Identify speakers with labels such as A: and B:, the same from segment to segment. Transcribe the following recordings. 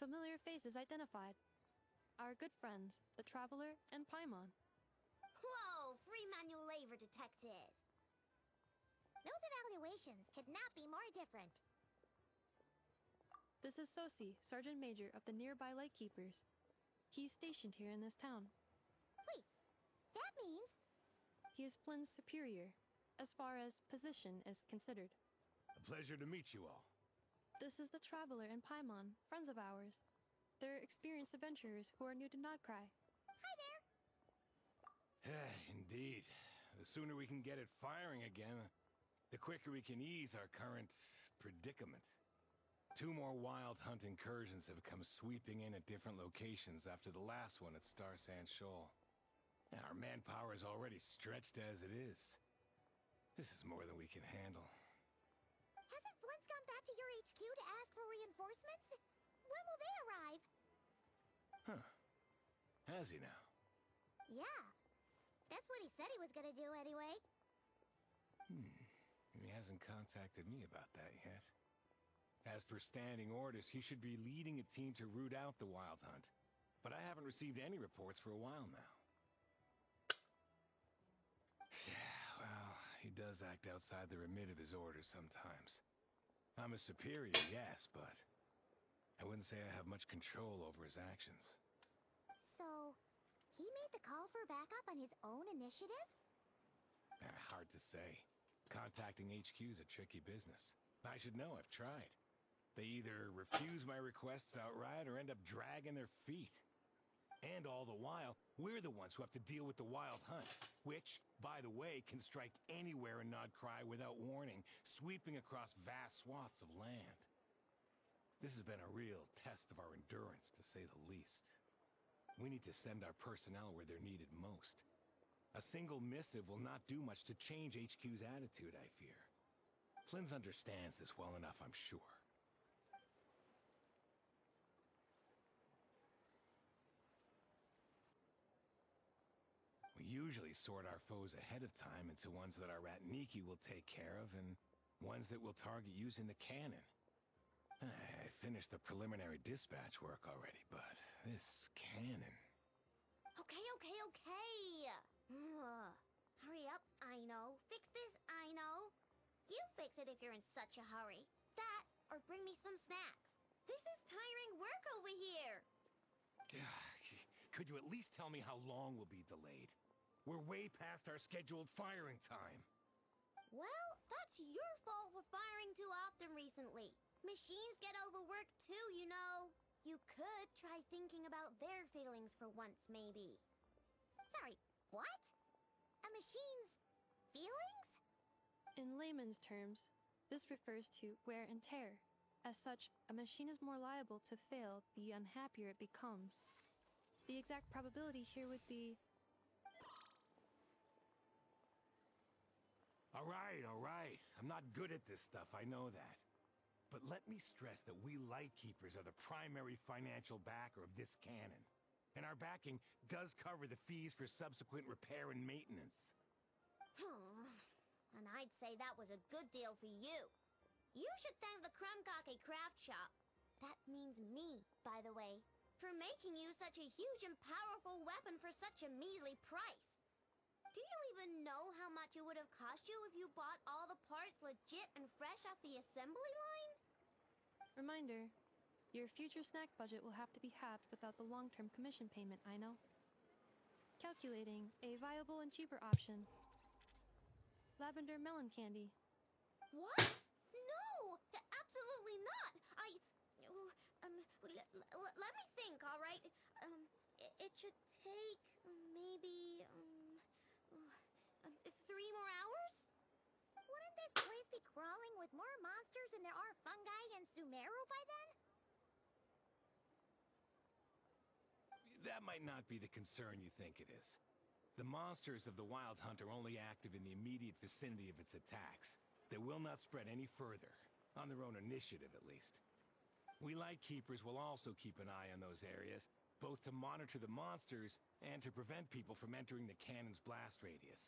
A: familiar faces identified. Our good friends, the Traveler and Paimon.
B: Whoa, free manual labor detected. Those evaluations could not be more different.
A: This is Sosi, Sergeant Major of the nearby Lightkeepers. He's stationed here in this town.
B: Wait, that means...
A: He is Flynn's superior, as far as position is considered.
C: A pleasure to meet you all.
A: This is the Traveler and Paimon, friends of ours. They're experienced adventurers who are new to Nod Krai.
B: Hi there.
C: Indeed. The sooner we can get it firing again, the quicker we can ease our current predicament. 2 more wild hunt incursions have come sweeping in at different locations after the last one at Star Sand Shoal. Our manpower is already stretched as it is. This is more than we can handle.
B: Hasn't Flint's gone back to your HQ to ask for reinforcements? When will they arrive?
C: Huh. Has he now?
B: Yeah. That's what he said he was gonna do anyway.
C: He hasn't contacted me about that yet. As per standing orders, he should be leading a team to root out the wild hunt. But I haven't received any reports for a while now. Well, he does act outside the remit of his orders sometimes. I'm a superior, yes, but I wouldn't say I have much control over his actions.
B: So, he made the call for backup on his own initiative?
C: Hard to say. Contacting HQ is a tricky business. I should know, I've tried. They either refuse my requests outright or end up dragging their feet. And all the while, we're the ones who have to deal with the wild hunt, which, by the way, can strike anywhere in Nod Krai without warning, sweeping across vast swaths of land. This has been a real test of our endurance, to say the least. We need to send our personnel where they're needed most. A single missive will not do much to change HQ's attitude, I fear. Flynn's understands this well enough, I'm sure. We usually sort our foes ahead of time into ones that our rat Nikki will take care of and ones that we'll target using the cannon. I finished the preliminary dispatch work already, but this cannon...
B: Okay. Hurry up, Aino. Fix this, Aino. You fix it if you're in such a hurry. That, or bring me some snacks. This is tiring work over here.
C: Could you at least tell me how long we'll be delayed? We're way past our scheduled firing time.
B: Well, that's your fault for firing too often recently. Machines get overworked too, you know. You could try thinking about their feelings for once, maybe. Sorry, what? A machine's feelings?
A: In layman's terms, this refers to wear and tear. As such, a machine is more liable to fail the unhappier it becomes. The exact probability here would be...
C: All right. I'm not good at this stuff, I know that. But let me stress that we Lightkeepers are the primary financial backer of this cannon. And our backing does cover the fees for subsequent repair and maintenance.
B: And I'd say that was a good deal for you. You should thank the Krumkake craft shop. That means me, by the way, for making you such a huge and powerful weapon for such a measly price. Do you even know how much it would have cost you if you bought all the parts legit and fresh off the assembly line?
A: Reminder, your future snack budget will have to be halved without the long-term commission payment, Aino. Calculating a viable and cheaper option. Lavender melon candy.
B: What? No! Absolutely not! Let me think, all right? It should take maybe 3 more hours? Wouldn't this place be crawling with more monsters than there are fungi in Sumeru by then?
C: That might not be the concern you think it is. The monsters of the Wild Hunt are only active in the immediate vicinity of its attacks. They will not spread any further, on their own initiative at least. We Lightkeepers will also keep an eye on those areas, both to monitor the monsters and to prevent people from entering the cannon's blast radius.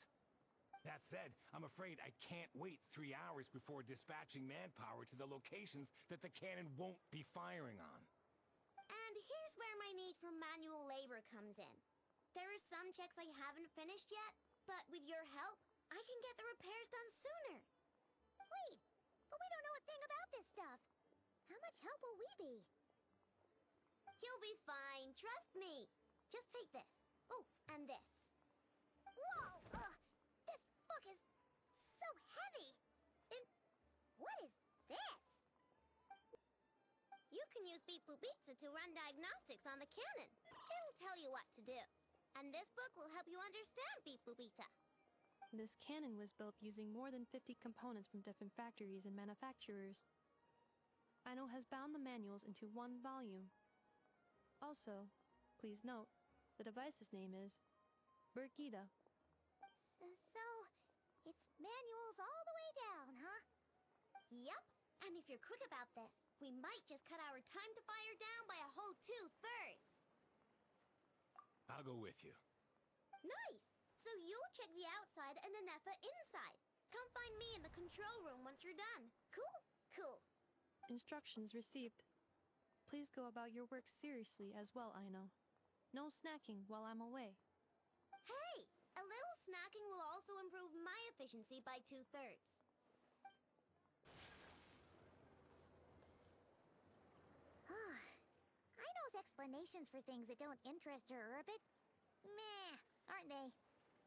C: That said, I'm afraid I can't wait 3 hours before dispatching manpower to the locations that the cannon won't be firing on.
B: And here's where my need for manual labor comes in. There are some checks I haven't finished yet, but with your help, I can get the repairs done sooner.
D: Wait, but we don't know a thing about this stuff. How much help will we be?
B: You'll be fine, trust me. Just take this. Oh, and this.
D: Whoa! This book is so heavy. And what is this?
B: You can use Beep Boop Pizza to run diagnostics on the cannon. It'll tell you what to do. And this book will help you understand Beep Boop Pizza.
A: This cannon was built using more than 50 components from different factories and manufacturers. Aino has bound the manuals into one volume. Also, please note, the device's name is Birgita.
D: So, it's manuals all the way down, huh?
B: Yup. And if you're quick about this, we might just cut our time to fire down by a whole 2/3.
C: I'll go with you.
B: Nice. So you'll check the outside and the Nefer inside. Come find me in the control room once you're done. Cool? Cool.
A: Instructions received. Please go about your work seriously as well, Aino. No snacking while I'm away.
B: Hey, a little snacking will also improve my efficiency by 2/3.
D: Aino's explanations for things that don't interest her are a bit meh, aren't they?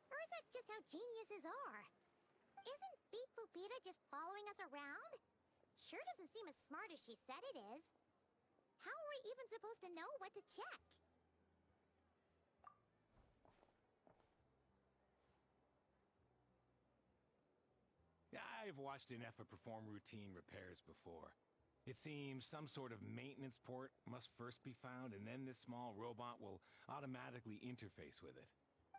D: Or is that just how geniuses are? Isn't Beep Boopita just following us around? Sure doesn't seem as smart as she said it is. How are we even supposed to know what to check?
C: I've watched Nefer perform routine repairs before. It seems some sort of maintenance port must first be found, and then this small robot will automatically interface with it.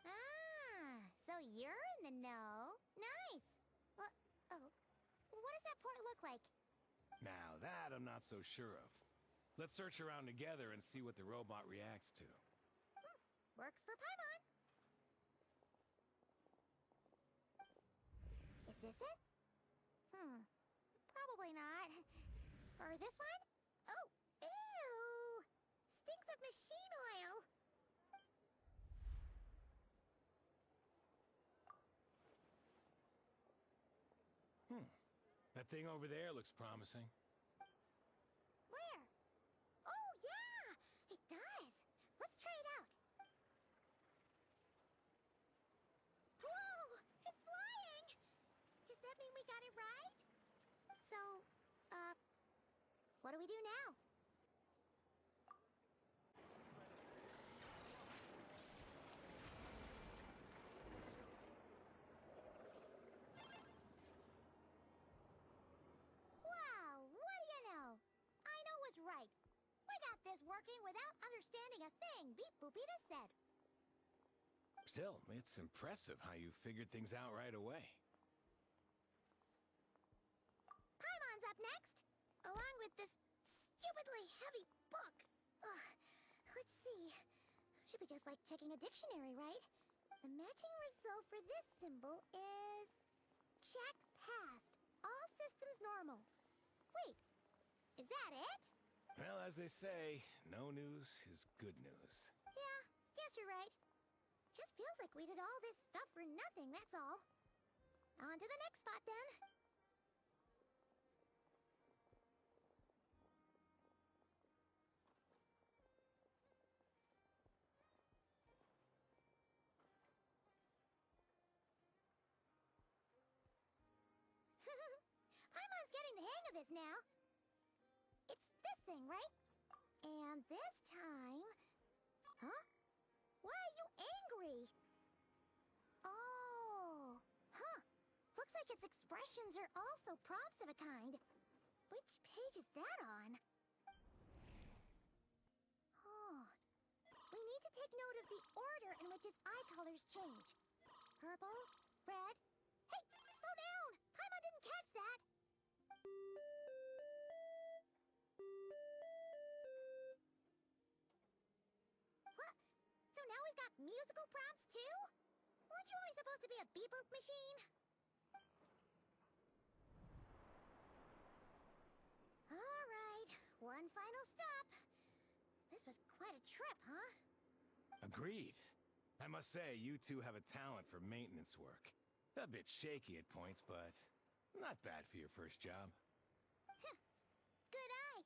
D: Ah, so you're in the know. Nice. Well, oh, what does that port look like?
C: Now that I'm not so sure of. Let's search around together and see what the robot reacts to.
D: Works for Paimon. Is this it? Probably not. Or this one? Oh, ew! Stinks of machine oil.
C: That thing over there looks promising.
D: Where? Oh, yeah! It does. Let's try it out. Whoa! It's flying! Does that mean we got it right? So, what do we do now? Wow, what do you know? Aino was right. We got this working without understanding a thing Beep Boopita said.
C: Still, it's impressive how you figured things out right away.
D: Paimon's up next, along with this stupidly heavy book. Ugh, let's see. Should be just like checking a dictionary, right? The matching result for this symbol is... check passed. All systems normal. Wait, is that it?
C: Well, as they say, no news is good news.
D: Yeah, guess you're right. Just feels like we did all this stuff for nothing, that's all. On to the next spot, then. Paimon's getting the hang of this now. It's this thing, right? And this time... Huh? Why are you angry? Oh, huh. Looks like its expressions are also prompts of a kind. Which page is that on? Oh. We need to take note of the order in which its eye colors change. Purple, red... Hey, slow down! Paimon didn't catch that! What? So now we've got musical prompts too? Weren't you only supposed to be a beep-boop machine? Alright, one final stop. This was quite a trip, huh?
C: Agreed. I must say, you two have a talent for maintenance work. A bit shaky at points, but not bad for your first job.
D: Good eye.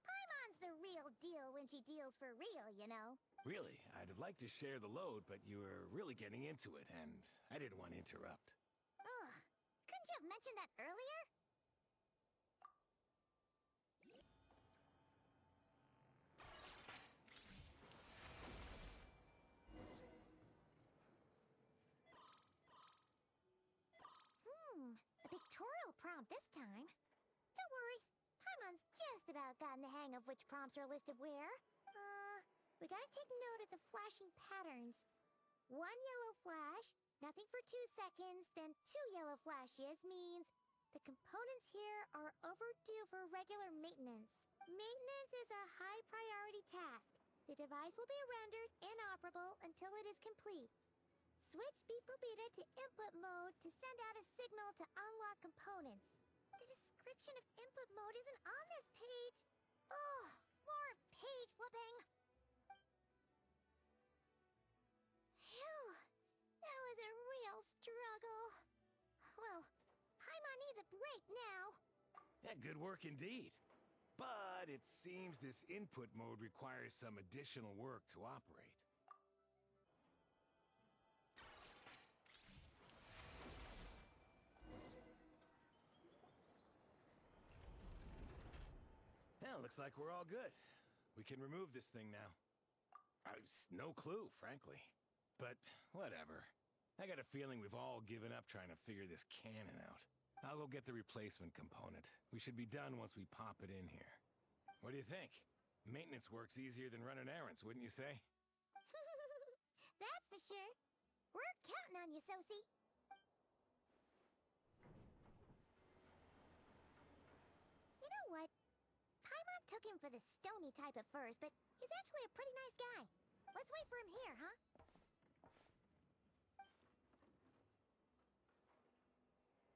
D: Paimon's the real deal when she deals for real, you know.
C: Really, I'd have liked to share the load, but you were really getting into it, and I didn't want to interrupt.
D: Ugh. Couldn't you have mentioned that earlier? A pictorial prompt this time. Don't worry, Paimon's just about gotten the hang of which prompts are listed where. We gotta take note of the flashing patterns. One yellow flash, nothing for 2 seconds, then 2 yellow flashes means the components here are overdue for regular maintenance. Maintenance is a high priority task. The device will be rendered inoperable until it is complete. Switch Beep Boopita to input mode to send out a signal to unlock components. The description of input mode isn't on this page. Ugh, more page flipping. Phew, that was a real struggle. Well, Paimon needs a break now.
C: Yeah, good work indeed. But it seems this input mode requires some additional work to operate. Well, looks like we're all good. We can remove this thing now. I've no clue, frankly. But whatever. I got a feeling we've all given up trying to figure this cannon out. I'll go get the replacement component. We should be done once we pop it in here. What do you think? Maintenance work's easier than running errands, wouldn't you say?
D: That's for sure. We're counting on you, Sosie. You know what? Paimon took him for the stony type at first, but he's actually a pretty nice guy. Let's wait for him here, huh?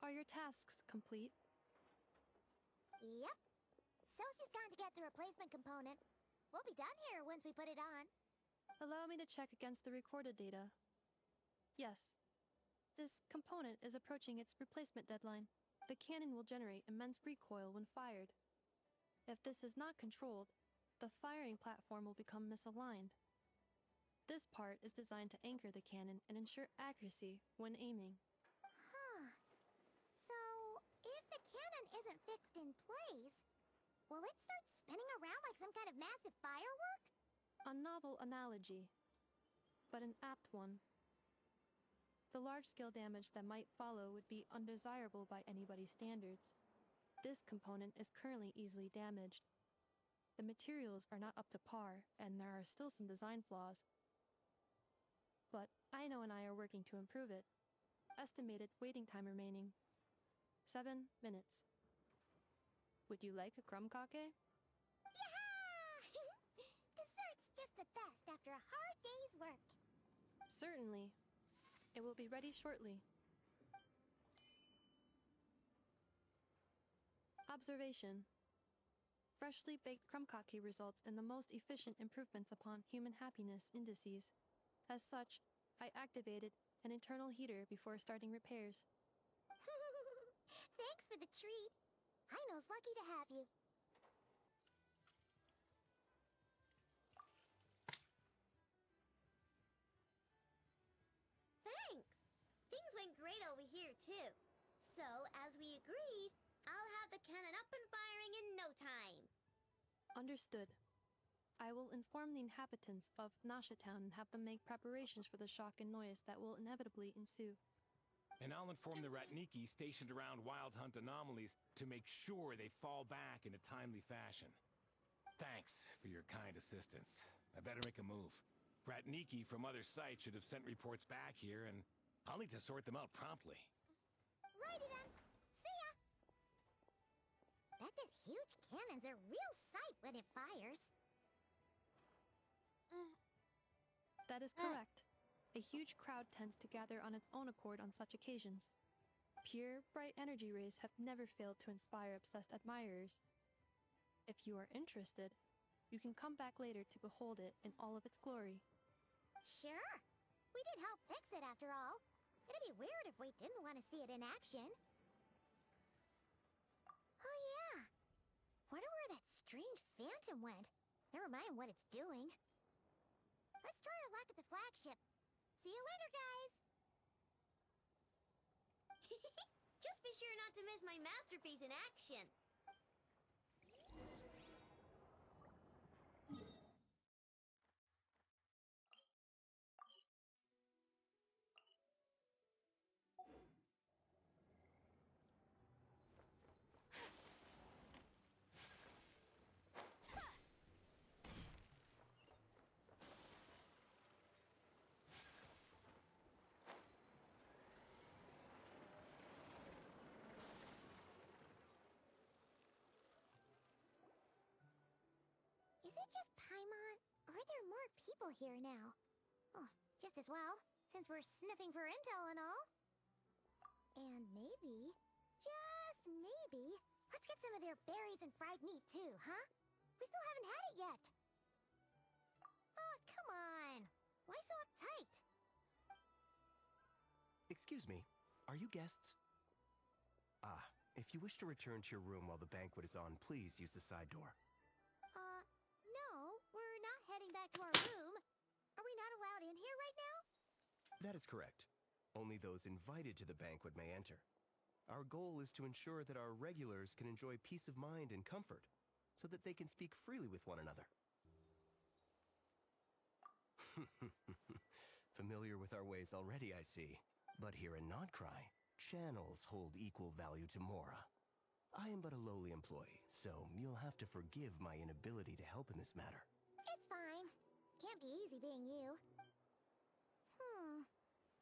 A: Are your tasks complete?
D: Yep. Sosie's gone to get the replacement component. We'll be done here once we put it on.
A: Allow me to check against the recorded data. Yes. This component is approaching its replacement deadline. The cannon will generate immense recoil when fired. If this is not controlled, the firing platform will become misaligned. This part is designed to anchor the cannon and ensure accuracy when aiming.
D: Huh. So, if the cannon isn't fixed in place, will it start spinning around like some kind of massive firework?
A: A novel analogy, but an apt one. The large-scale damage that might follow would be undesirable by anybody's standards. This component is currently easily damaged. The materials are not up to par, and there are still some design flaws. But Aino and I are working to improve it. Estimated waiting time remaining 7 minutes. Would you like a crumb cake?
D: Yeah! Dessert's just the best after a hard day's work.
A: Certainly. It will be ready shortly. Observation. Freshly baked crumb cake results in the most efficient improvements upon human happiness indices. As such, I activated an internal heater before starting repairs.
D: Thanks for the treat. Aino's lucky to have you.
B: Thanks. Things went great over here, too. So, as we agreed, I'll have the cannon up and firing in no time.
A: Understood. I will inform the inhabitants of Nasha Town and have them make preparations for the shock and noise that will inevitably ensue.
C: And I'll inform the Ratniki stationed around Wild Hunt anomalies to make sure they fall back in a timely fashion. Thanks for your kind assistance. I better make a move. Ratniki from other sites should have sent reports back here, and I'll need to sort them out promptly.
D: Righty then. See ya! Bet this huge cannon's a real sight when it fires.
A: That is correct. A huge crowd tends to gather on its own accord on such occasions. Pure, bright energy rays have never failed to inspire obsessed admirers. If you are interested, You can come back later to behold it in all of its glory.
D: Sure. We did help fix it after all. It'd be weird if we didn't want to see it in action. Oh yeah. Wonder where that strange phantom went. Never mind what it's doing. Let's try our luck at the flagship. See you later, guys.
B: Just be sure not to miss my masterpiece in action.
D: Is it just Paimon, or are there more people here now? Oh, just as well, since we're sniffing for intel and all. And maybe, just maybe, let's get some of their berries and fried meat too, huh? We still haven't had it yet. Oh, come on. Why so uptight?
E: Excuse me, are you guests? Ah, if you wish to return to your room while the banquet is on, please use the side door.
D: No, we're not heading back to our room. Are we not allowed in here right now?
E: That is correct. Only those invited to the banquet may enter. Our goal is to ensure that our regulars can enjoy peace of mind and comfort, so that they can speak freely with one another. Familiar with our ways already, I see. But here in Nod Krai, channels hold equal value to Mora. I am but a lowly employee, so you'll have to forgive my inability to help in this matter.
D: It's fine. Can't be easy being you.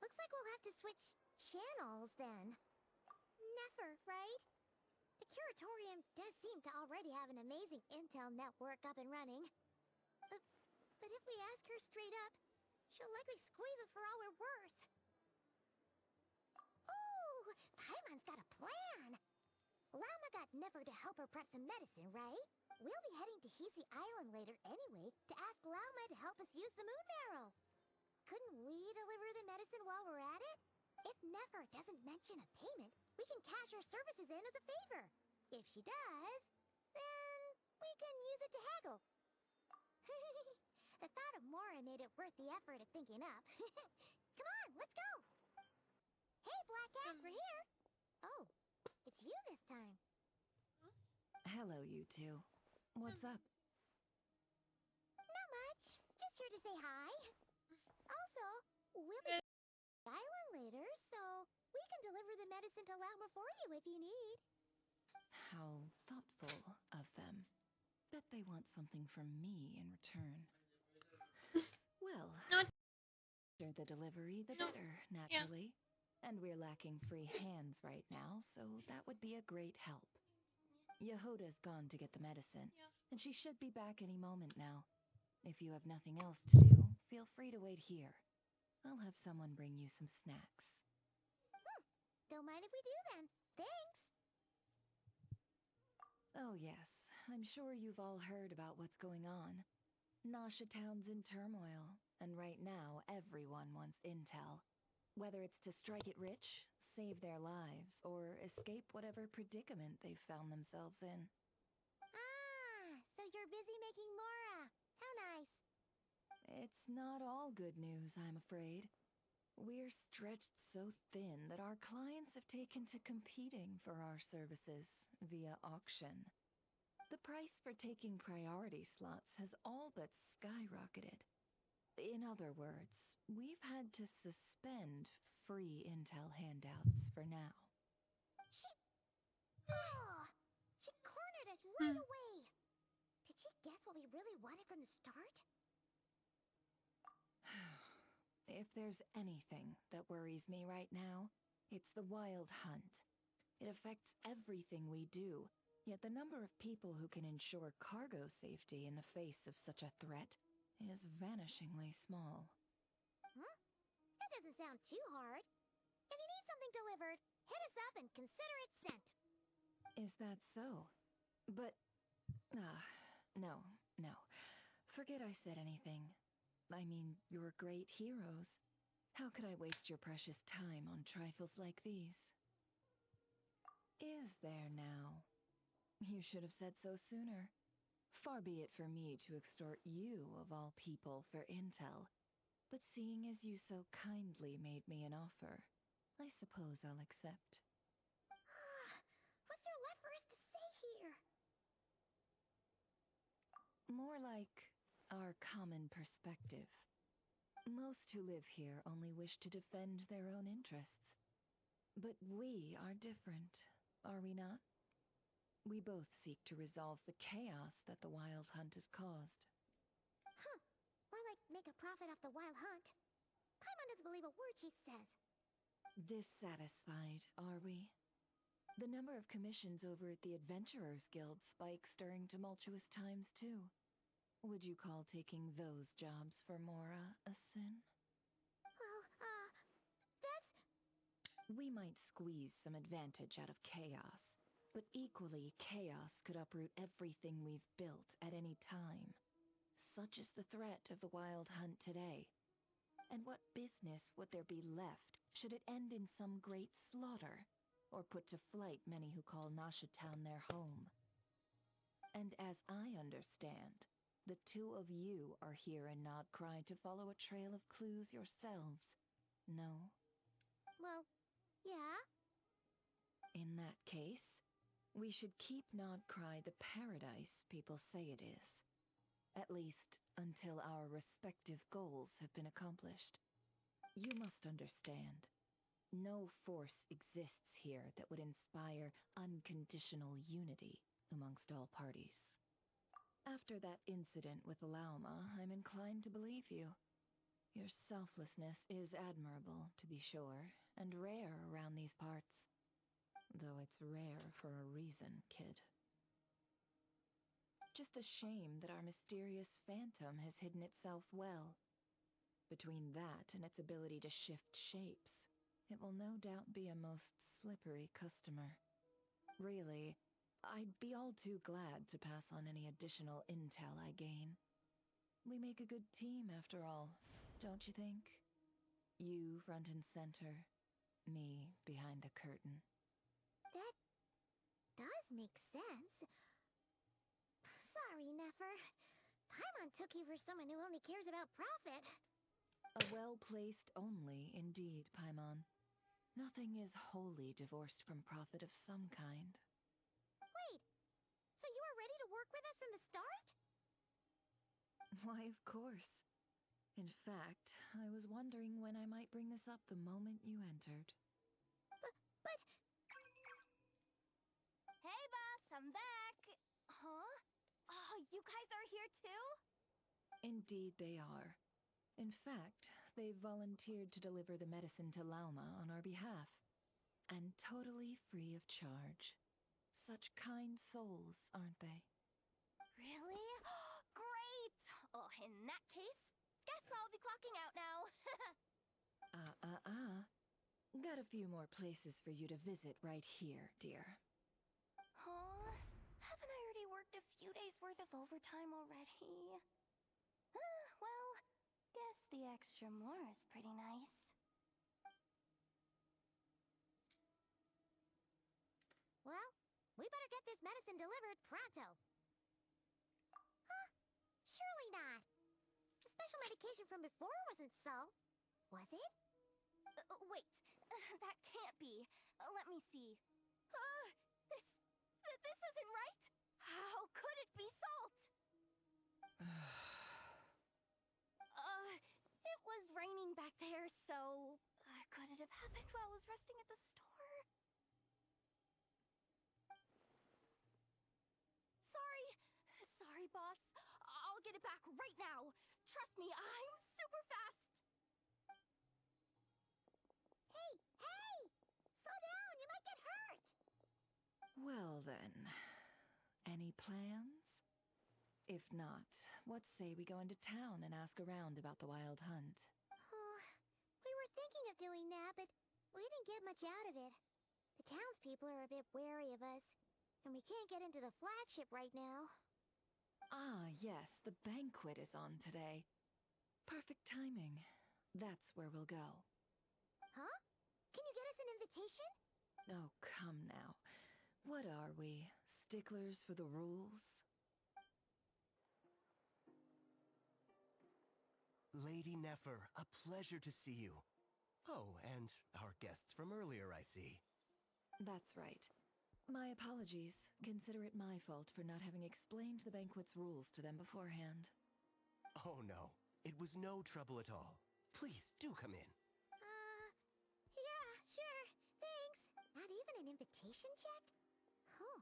D: Looks like we'll have to switch channels then. Nefer, right? The Curatorium does seem to already have an amazing intel network up and running. But if we ask her straight up, she'll likely squeeze us for all we're worth. Ooh, Paimon's got a plan. Llama got Nefer to help her prep some medicine, right? We'll be heading to Hisi Island later anyway to ask Llama to help us use the moon marrow. Couldn't we deliver the medicine while we're at it? If Nefer doesn't mention a payment, we can cash her services in as a favor. If she does, then we can use it to haggle. The thought of Mora made it worth the effort of thinking up. Come on, let's go! Hey, Black Cat, we're here! Oh, it's you this time.
F: Hello, you two. What's up?
D: Not much. Just here to say hi. Also, we'll be island later, so we can deliver the medicine to Llama for you if you need.
F: How thoughtful of them. Bet they want something from me in return. Well,
G: Not
F: the faster the delivery, the
G: no.
F: better,
G: Yeah.
F: naturally. And we're lacking free hands right now, so that would be a great help. Yehoda's gone to get the medicine,
G: Yeah.
F: and she should be back any moment now. If you have nothing else to do, feel free to wait here. I'll have someone bring you some snacks.
D: Don't mind if we do then. Thanks.
F: Oh, yes. I'm sure you've all heard about what's going on. Nasha Town's in turmoil, and right now everyone wants intel. Whether it's to strike it rich, save their lives, or escape whatever predicament they've found themselves in.
D: Ah, so you're busy making Mora. How nice.
F: It's not all good news, I'm afraid. We're stretched so thin that our clients have taken to competing for our services via auction. The price for taking priority slots has all but skyrocketed. In other words, we've had to suspend free intel handouts for now.
D: She cornered us right away. Did she guess what we really wanted from the start?
F: If there's anything that worries me right now, it's the wild hunt. It affects everything we do, yet the number of people who can ensure cargo safety in the face of such a threat is vanishingly small.
D: That doesn't sound too hard. If you need something delivered, hit us up and consider it sent.
F: Is that so? But, no. Forget I said anything. I mean, you're great heroes. How could I waste your precious time on trifles like these? Is there now? You should have said so sooner. Far be it for me to extort you, of all people, for intel. But seeing as you so kindly made me an offer, I suppose I'll accept.
D: What's there left for us to say here?
F: More like our common perspective. Most who live here only wish to defend their own interests. But we are different, are we not? We both seek to resolve the chaos that the Wild Hunt has caused.
D: Huh. More like make a profit off the wild hunt. Paimon doesn't believe a word she says.
F: Dissatisfied, are we? The number of commissions over at the Adventurers Guild spikes during tumultuous times, too. Would you call taking those jobs for Mora a sin?
D: Well, that's...
F: We might squeeze some advantage out of chaos, but equally, chaos could uproot everything we've built at any time. Such is the threat of the Wild Hunt today. And what business would there be left should it end in some great slaughter, or put to flight many who call Nasha Town their home? And as I understand, the two of you are here in Nod Krai to follow a trail of clues yourselves. No?
D: Well, yeah.
F: In that case, we should keep Nod Krai the paradise people say it is. At least, until our respective goals have been accomplished. You must understand, no force exists here that would inspire unconditional unity amongst all parties. After that incident with Lauma, I'm inclined to believe you. Your selflessness is admirable, to be sure, and rare around these parts. Though it's rare for a reason, kid. Just a shame that our mysterious phantom has hidden itself well. Between that and its ability to shift shapes, it will no doubt be a most slippery customer. Really, I'd be all too glad to pass on any additional intel I gain. We make a good team, after all, don't you think? You front and center, me behind the curtain.
D: That does make sense. Sorry, Nefer. Paimon took you for someone who only cares about profit.
F: A well-placed only, indeed, Paimon. Nothing is wholly divorced from profit of some kind.
D: Wait, so you were ready to work with us from the start?
F: Why, of course. In fact, I was wondering when I might bring this up the moment you entered.
D: But...
B: Hey, boss, I'm back. Huh? Oh, you guys are here too?
F: Indeed they are. In fact, they've volunteered to deliver the medicine to Lauma on our behalf. And totally free of charge. Such kind souls, aren't they?
B: Really? Great! Oh, in that case, guess I'll be clocking out now.
F: Got a few more places for you to visit right here, dear.
B: Huh? Haven't I already worked a few days worth of overtime already? Well, guess the extra more is pretty nice.
D: Well, we better get this medicine delivered pronto. Huh? Surely not. The special medication from before wasn't so. Was it?
B: Wait, that can't be. Let me see. This isn't right. How could it be salt? It was raining back there, so could it have happened while I was resting at the store? Sorry. Sorry, boss. I'll get it back right now. Trust me, I'm super fast.
D: Hey, hey! Slow down, you might get hurt!
F: Well then, any plans? If not, what say we go into town and ask around about the Wild Hunt?
D: Oh, we were thinking of doing that, but we didn't get much out of it. The townspeople are a bit wary of us, and we can't get into the flagship right now.
F: Ah, yes, the banquet is on today. Perfect timing. That's where we'll go.
D: Huh? Can you get us an invitation?
F: Oh, come now. What are we? Sticklers for the rules?
E: Lady Nefer, a pleasure to see you. Oh, and our guests from earlier, I see.
F: That's right. My apologies. Consider it my fault for not having explained the banquet's rules to them beforehand.
E: Oh no, it was no trouble at all. Please, do come in.
D: Yeah, sure. Thanks. Not even an invitation check? Oh.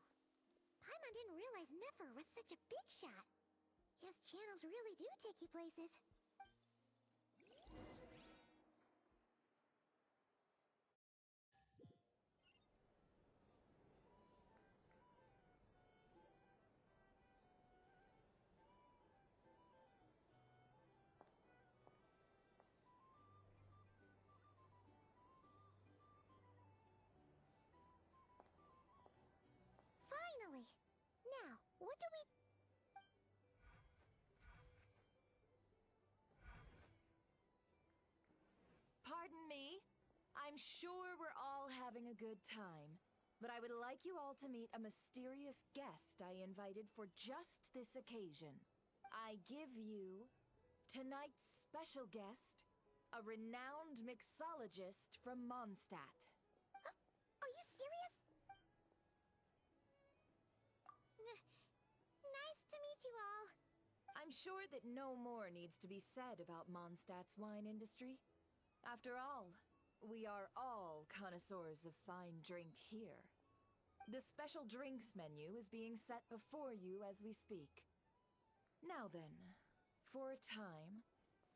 D: Paimon didn't realize Nefer was such a big shot. Yes, channels really do take you places. Finally! Now, what do we...
F: Pardon me. I'm sure we're all having a good time, but I would like you all to meet a mysterious guest I invited for just this occasion. I give you tonight's special guest, a renowned mixologist from Mondstadt.
D: Are you serious? Nice to meet you all.
F: I'm sure that no more needs to be said about Mondstadt's wine industry. After all, we are all connoisseurs of fine drink here. The special drinks menu is being set before you as we speak. Now then, for a time,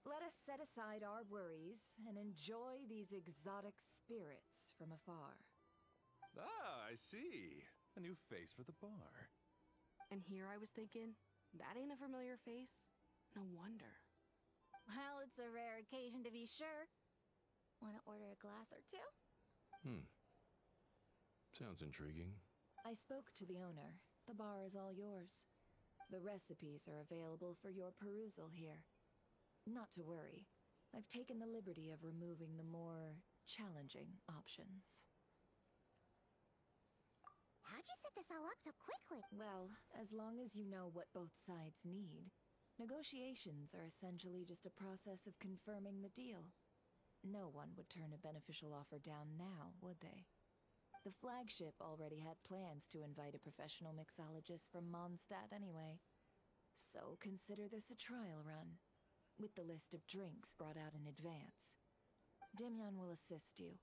F: let us set aside our worries and enjoy these exotic spirits from afar.
G: Ah, I see. A new face for the bar.
H: And here I was thinking, that ain't a familiar face. No wonder.
D: Well, it's a rare occasion to be sure. Want to order a glass or two?
G: Sounds intriguing.
F: I spoke to the owner. The bar is all yours. The recipes are available for your perusal here. Not to worry. I've taken the liberty of removing the more challenging options.
D: How'd you set this all up so quickly?
F: Well, as long as you know what both sides need, negotiations are essentially just a process of confirming the deal. No one would turn a beneficial offer down now, would they? The flagship already had plans to invite a professional mixologist from Mondstadt anyway. So consider this a trial run, with the list of drinks brought out in advance. Demyon will assist you.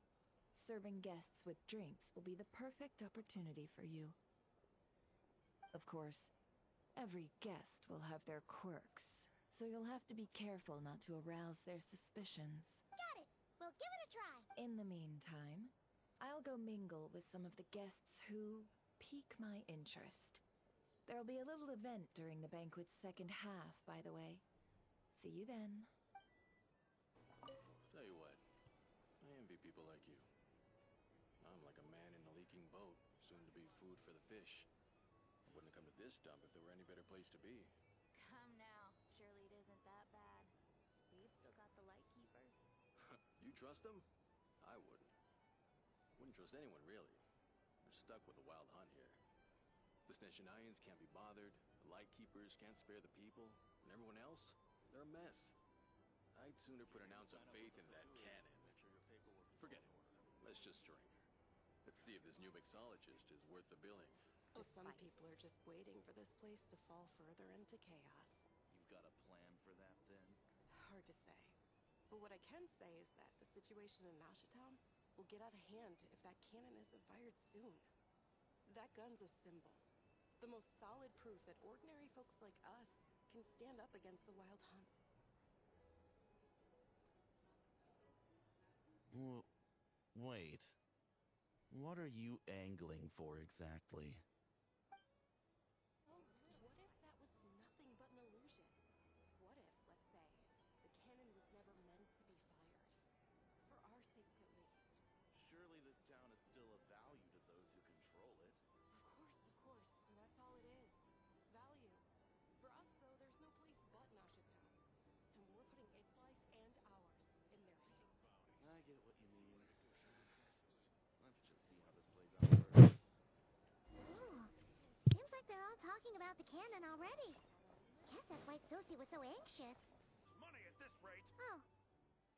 F: Serving guests with drinks will be the perfect opportunity for you. Of course, every guest will have their quirks, so you'll have to be careful not to arouse their suspicions.
D: Got it. We'll give it a try.
F: In the meantime, I'll go mingle with some of the guests who pique my interest. There'll be a little event during the banquet's second half, by the way. See you then.
I: Tell you what, I envy people like you. I'm like a man in a leaking boat, soon to be food for the fish. I wouldn't have come to this dump if there were any better place to be.
B: Come now. Surely it isn't that bad. We've still got the light keepers.
I: You trust them? I wouldn't. Wouldn't trust anyone, really. We're stuck with a wild hunt here. The Sneshanians can't be bothered, the Lightkeepers can't spare the people, and everyone else, they're a mess. I'd sooner put an ounce of faith into that cannon. Forget it. Let's just drink. Let's see if this new mixologist is worth the billing.
H: Oh, some people are just waiting for this place to fall further into chaos.
J: You've got a plan for that, then?
H: Hard to say. But what I can say is that the situation in Nashitown will get out of hand if that cannon isn't fired soon. That gun's a symbol. The most solid proof that ordinary folks like us can stand up against the wild hunt.
J: Wait. What are you angling for exactly?
H: What if that was nothing but an illusion? What if, let's say, the cannon was never meant to be fired? For our sakes, at least.
J: Surely this town is still of value to those who control it.
H: Of course. And that's all it is. Value. For us
D: talking about the cannon already. Guess that's why Sosie was so anxious.
C: Money at this rate.
D: Oh,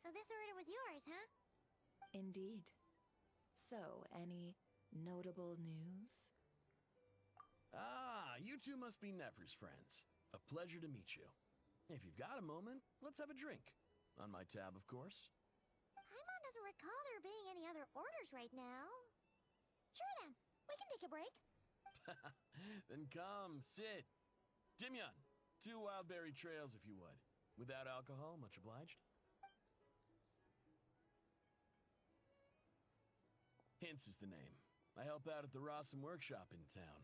D: so this order was yours, huh?
F: Indeed. So, any notable news?
K: Ah, you two must be Nefer's friends. A pleasure to meet you. If you've got a moment, let's have a drink. On my tab, of course.
D: Paimon doesn't recall there being any other orders right now. Sure then, we can take a break.
K: Then come, sit. Dimyon, 2 wildberry trails if you would. Without alcohol, much obliged. Hints is the name. I help out at the Rossum workshop in town.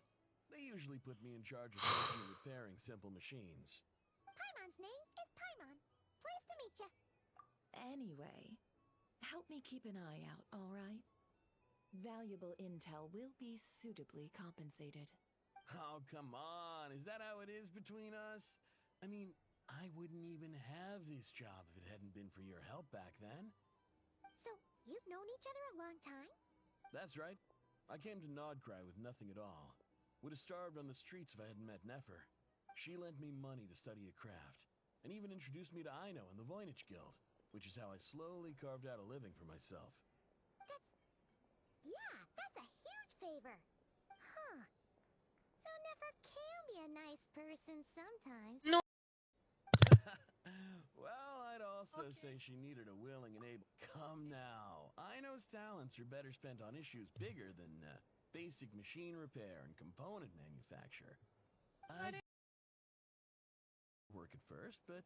K: They usually put me in charge of making and repairing simple machines.
D: Paimon's name is Paimon. Pleased to meet ya.
F: Anyway, help me keep an eye out, all right? Valuable intel will be suitably compensated.
K: Oh, come on. Is that how it is between us? I mean, I wouldn't even have this job if it hadn't been for your help back then.
D: So, you've known each other a long time?
K: That's right. I came to Nod Krai with nothing at all. Would have starved on the streets if I hadn't met Nefer. She lent me money to study a craft, and even introduced me to Aino and the Voynich Guild, which is how I slowly carved out a living for myself.
D: That's a huge favor. Huh. So Nefer can be a nice person sometimes.
L: No.
K: Well, I'd also say she needed a willing and able... Come now. Aino's talents are better spent on issues bigger than basic machine repair and component manufacture. I work at first, but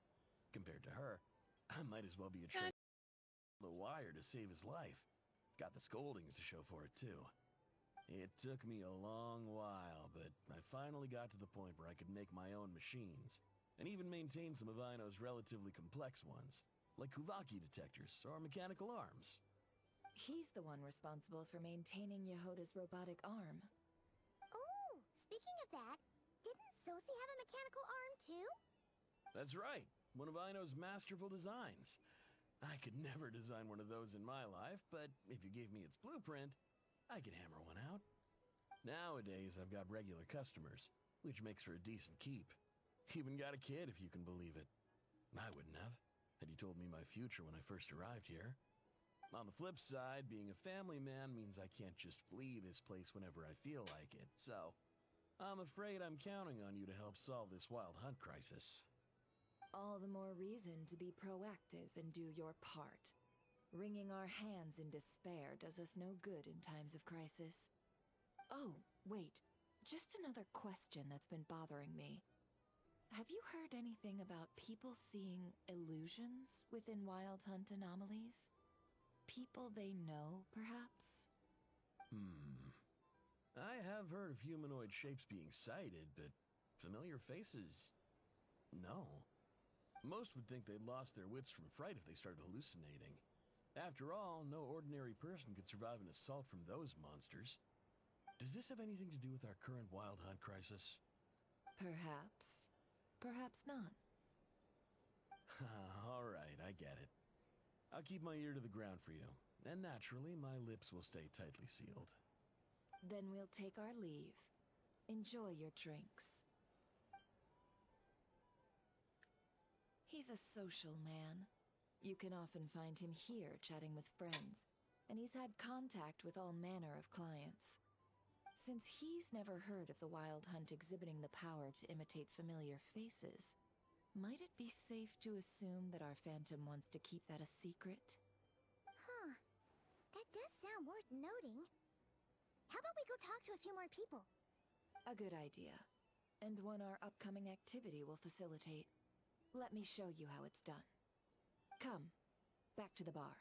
K: compared to her, I might as well be a trained the wire to save his life. Got the scoldings to show for it, too. It took me a long while, but I finally got to the point where I could make my own machines, and even maintain some of Aino's relatively complex ones, like Kuvaki detectors or mechanical arms.
F: He's the one responsible for maintaining Yehoda's robotic arm.
D: Oh, speaking of that, didn't Sosie have a mechanical arm too?
K: That's right, one of Aino's masterful designs. I could never design one of those in my life, but if you gave me its blueprint, I could hammer one out. Nowadays, I've got regular customers, which makes for a decent keep. Even got a kid, if you can believe it. I wouldn't have, had you told me my future when I first arrived here. On the flip side, being a family man means I can't just flee this place whenever I feel like it, so I'm afraid I'm counting on you to help solve this wild hunt crisis.
F: All the more reason to be proactive and do your part. Wringing our hands in despair does us no good in times of crisis. Oh, wait. Just another question that's been bothering me. Have you heard anything about people seeing illusions within Wild Hunt anomalies? People they know, perhaps?
K: I have heard of humanoid shapes being sighted, but familiar faces? No. Most would think they'd lost their wits from fright if they started hallucinating. After all, no ordinary person could survive an assault from those monsters. Does this have anything to do with our current Wild Hunt crisis?
F: Perhaps. Perhaps not.
K: All right, I get it. I'll keep my ear to the ground for you, and naturally, my lips will stay tightly sealed.
F: Then we'll take our leave. Enjoy your drinks. He's a social man. You can often find him here chatting with friends, and he's had contact with all manner of clients. Since he's never heard of the Wild Hunt exhibiting the power to imitate familiar faces, might it be safe to assume that our Phantom wants to keep that a secret?
D: Huh. That does sound worth noting. How about we go talk to a few more people?
F: A good idea. And one our upcoming activity will facilitate. Let me show you how it's done. Come, back to the bar.